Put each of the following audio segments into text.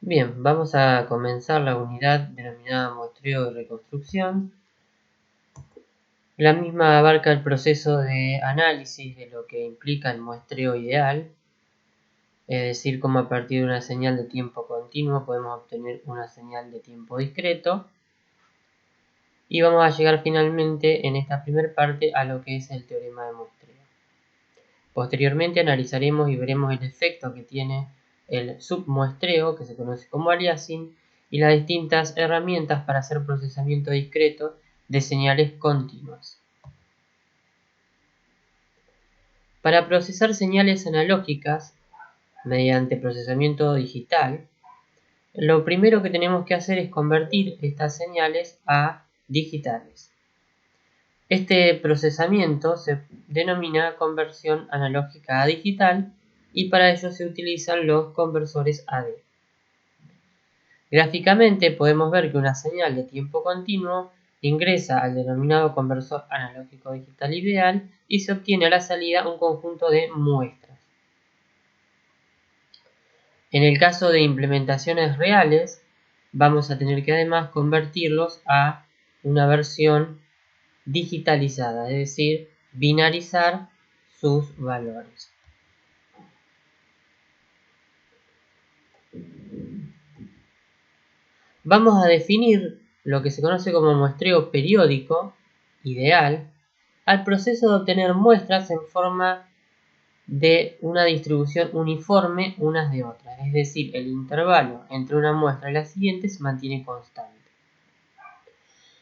Bien, vamos a comenzar la unidad denominada muestreo y reconstrucción. La misma abarca el proceso de análisis de lo que implica el muestreo ideal, es decir, cómo a partir de una señal de tiempo continuo podemos obtener una señal de tiempo discreto. Y vamos a llegar finalmente en esta primera parte a lo que es el teorema de muestreo. Posteriormente analizaremos y veremos el efecto que tiene el submuestreo, que se conoce como aliasing, y las distintas herramientas para hacer procesamiento discreto de señales continuas. Para procesar señales analógicas mediante procesamiento digital, lo primero que tenemos que hacer es convertir estas señales a digitales. Este procesamiento se denomina conversión analógica a digital y para ello se utilizan los conversores AD. Gráficamente podemos ver que una señal de tiempo continuo ingresa al denominado conversor analógico digital ideal y se obtiene a la salida un conjunto de muestras. En el caso de implementaciones reales, vamos a tener que además convertirlos a una versión digitalizada, es decir, binarizar sus valores. Vamos a definir lo que se conoce como muestreo periódico ideal al proceso de obtener muestras en forma de una distribución uniforme unas de otras, es decir, el intervalo entre una muestra y la siguiente se mantiene constante.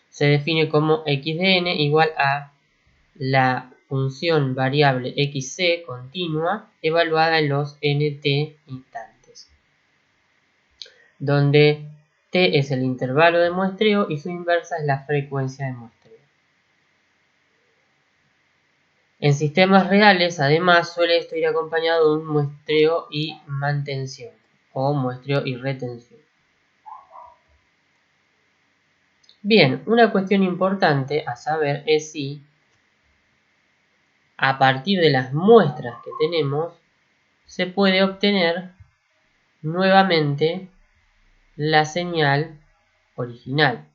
Se define como x de n igual a la función variable xc continua evaluada en los nt instantes, donde t es el intervalo de muestreo y su inversa es la frecuencia de muestreo. En sistemas reales, además, suele esto ir acompañado de un muestreo y mantención, o muestreo y retención. Bien, una cuestión importante a saber es si, a partir de las muestras que tenemos, se puede obtener nuevamente la señal original.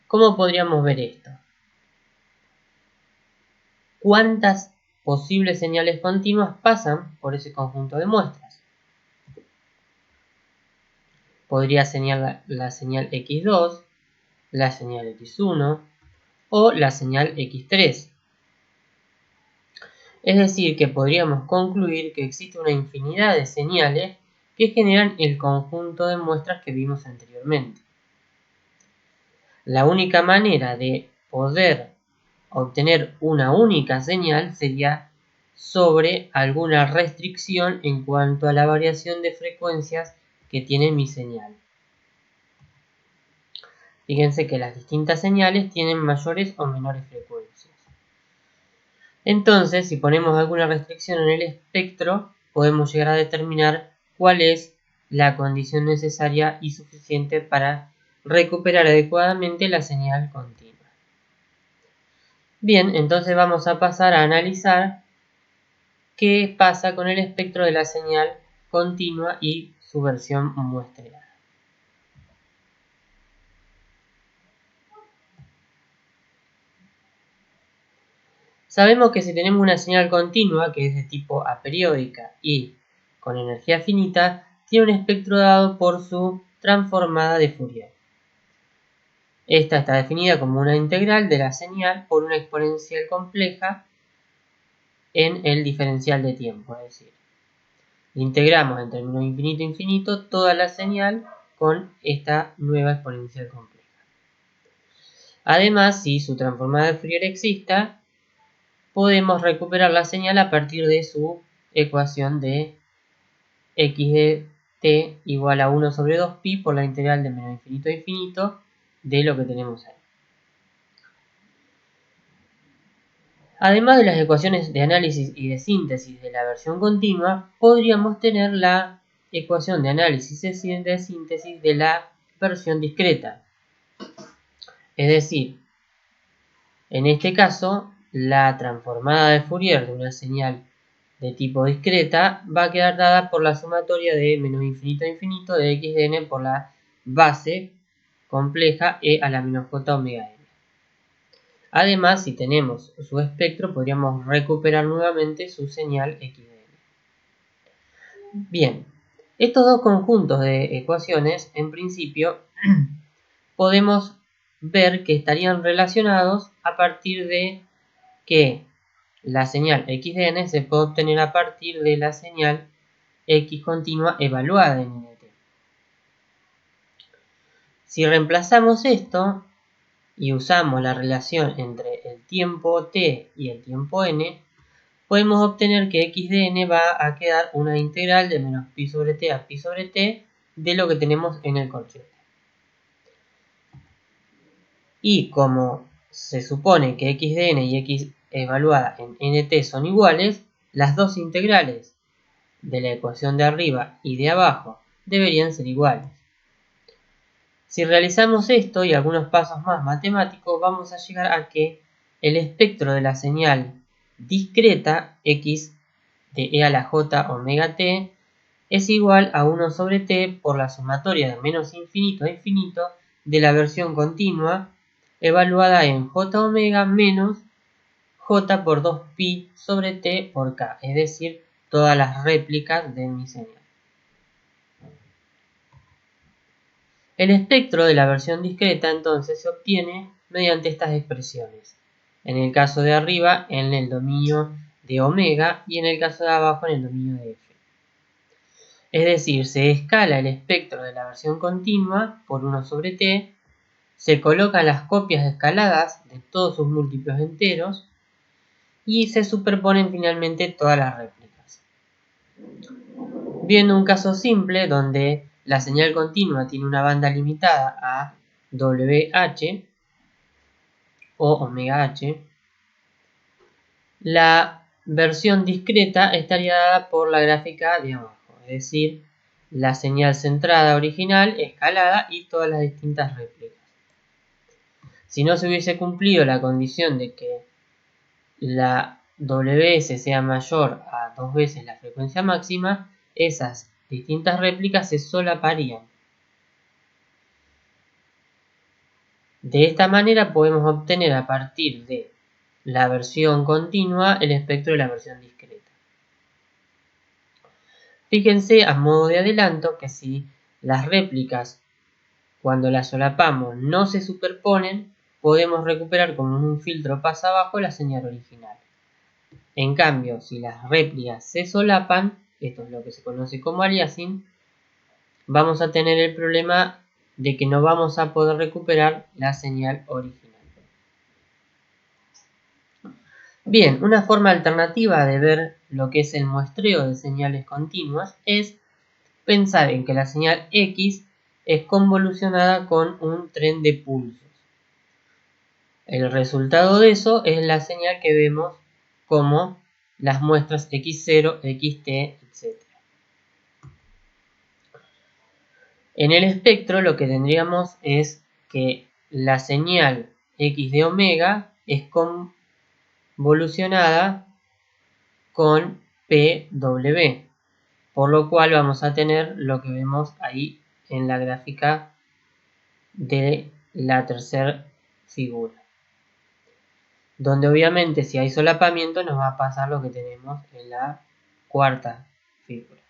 ¿Cómo podríamos ver esto? ¿Cuántas posibles señales continuas pasan por ese conjunto de muestras? Podría ser la señal x2, la señal x1 o la señal x3. Es decir, que podríamos concluir que existe una infinidad de señales que generan el conjunto de muestras que vimos anteriormente. La única manera de poder obtener una única señal sería sobre alguna restricción en cuanto a la variación de frecuencias que tiene mi señal. Fíjense que las distintas señales tienen mayores o menores frecuencias. Entonces, si ponemos alguna restricción en el espectro, podemos llegar a determinar cuál es la condición necesaria y suficiente para recuperar adecuadamente la señal continua. Bien, entonces vamos a pasar a analizar qué pasa con el espectro de la señal continua y su versión muestreada. Sabemos que si tenemos una señal continua que es de tipo aperiódica y con energía finita, tiene un espectro dado por su transformada de Fourier. Esta está definida como una integral de la señal por una exponencial compleja en el diferencial de tiempo, es decir, integramos en términos infinito a infinito toda la señal con esta nueva exponencial compleja. Además, si su transformada de Fourier exista, podemos recuperar la señal a partir de su ecuación de x de t igual a 1 sobre 2pi por la integral de menos infinito a infinito de lo que tenemos ahí. Además de las ecuaciones de análisis y de síntesis de la versión continua, podríamos tener la ecuación de análisis y de síntesis de la versión discreta. Es decir, en este caso, la transformada de Fourier de una señal de tipo discreta va a quedar dada por la sumatoria de menos infinito a infinito de x de n por la base compleja e a la menos j omega n. Además, si tenemos su espectro, podríamos recuperar nuevamente su señal x de n. Bien, estos dos conjuntos de ecuaciones, en principio, podemos ver que estarían relacionados a partir de que la señal x de n se puede obtener a partir de la señal x continua evaluada en nt. Si reemplazamos esto y usamos la relación entre el tiempo t y el tiempo n, podemos obtener que x de n va a quedar una integral de menos pi sobre t a pi sobre t de lo que tenemos en el corchete. Y como se supone que x de n y x evaluada en nt son iguales, las dos integrales de la ecuación de arriba y de abajo deberían ser iguales. Si realizamos esto y algunos pasos más matemáticos, vamos a llegar a que el espectro de la señal discreta x de e a la j omega t es igual a 1 sobre t por la sumatoria de menos infinito a infinito de la versión continua evaluada en j omega menos j por 2pi sobre t por k, es decir, todas las réplicas de mi señal. El espectro de la versión discreta entonces se obtiene mediante estas expresiones. En el caso de arriba en el dominio de omega y en el caso de abajo en el dominio de f. Es decir, se escala el espectro de la versión continua por 1 sobre t, se colocan las copias escaladas de todos sus múltiplos enteros y se superponen finalmente todas las réplicas. Viendo un caso simple donde la señal continua tiene una banda limitada a WH o omega h, la versión discreta estaría dada por la gráfica de abajo, es decir, la señal centrada original, escalada y todas las distintas réplicas. Si no se hubiese cumplido la condición de que la WS sea mayor a 2 veces la frecuencia máxima, esas distintas réplicas se solaparían. De esta manera podemos obtener a partir de la versión continua el espectro de la versión discreta. Fíjense a modo de adelanto que si las réplicas cuando las solapamos no se superponen, podemos recuperar como un filtro pasa abajo la señal original. En cambio, si las réplicas se solapan, esto es lo que se conoce como aliasing, vamos a tener el problema de que no vamos a poder recuperar la señal original. Bien, una forma alternativa de ver lo que es el muestreo de señales continuas es pensar en que la señal X es convolucionada con un tren de pulsos. El resultado de eso es la señal que vemos como las muestras X0, XT, etc. En el espectro lo que tendríamos es que la señal X de omega es convolucionada con PW, por lo cual vamos a tener lo que vemos ahí en la gráfica de la tercera figura, donde obviamente si hay solapamiento nos va a pasar lo que tenemos en la cuarta figura.